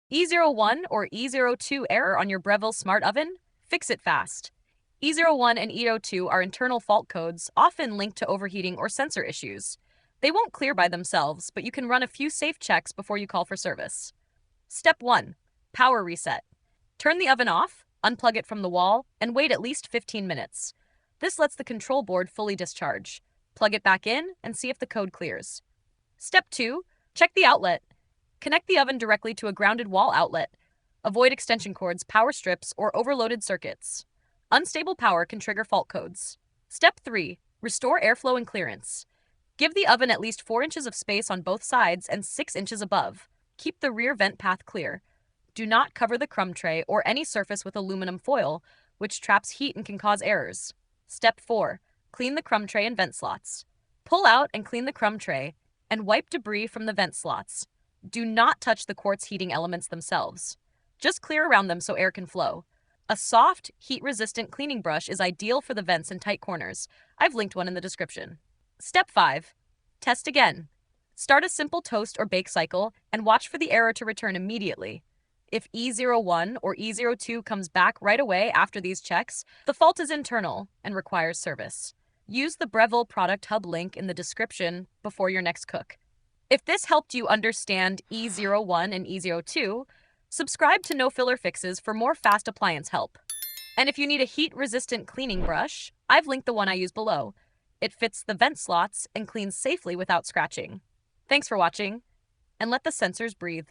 E01 or E02 error on your Breville Smart Oven? Fix it fast. E01 and E02 are internal fault codes, often linked to overheating or sensor issues. They won't clear by themselves, but you can run a few safe checks before you call for service. Step 1. Power reset. Turn the oven off, unplug it from the wall, and wait at least 15 minutes. This lets the control board fully discharge. Plug it back in and see if the code clears. Step 2. Check the outlet. Connect the oven directly to a grounded wall outlet. Avoid extension cords, power strips, or overloaded circuits. Unstable power can trigger fault codes. Step 3. Restore airflow and clearance. Give the oven at least 4 inches of space on both sides and 6 inches above. Keep the rear vent path clear. Do not cover the crumb tray or any surface with aluminum foil, which traps heat and can cause errors. Step 4. Clean the crumb tray and vent slots. Pull out and clean the crumb tray and wipe debris from the vent slots. Do not touch the quartz heating elements themselves. Just clear around them so air can flow. A soft, heat-resistant cleaning brush is ideal for the vents and tight corners. I've linked one in the description. Step 5. Test again. Start a simple toast or bake cycle and watch for the error to return immediately. If E01 or E02 comes back right away after these checks, the fault is internal and requires service. Use the Breville Product Hub link in the description before your next cook. If this helped you understand E01 and E02, subscribe to No Filler Fixes for more fast appliance help. And if you need a heat-resistant cleaning brush, I've linked the one I use below. It fits the vent slots and cleans safely without scratching. Thanks for watching, and let the sensors breathe.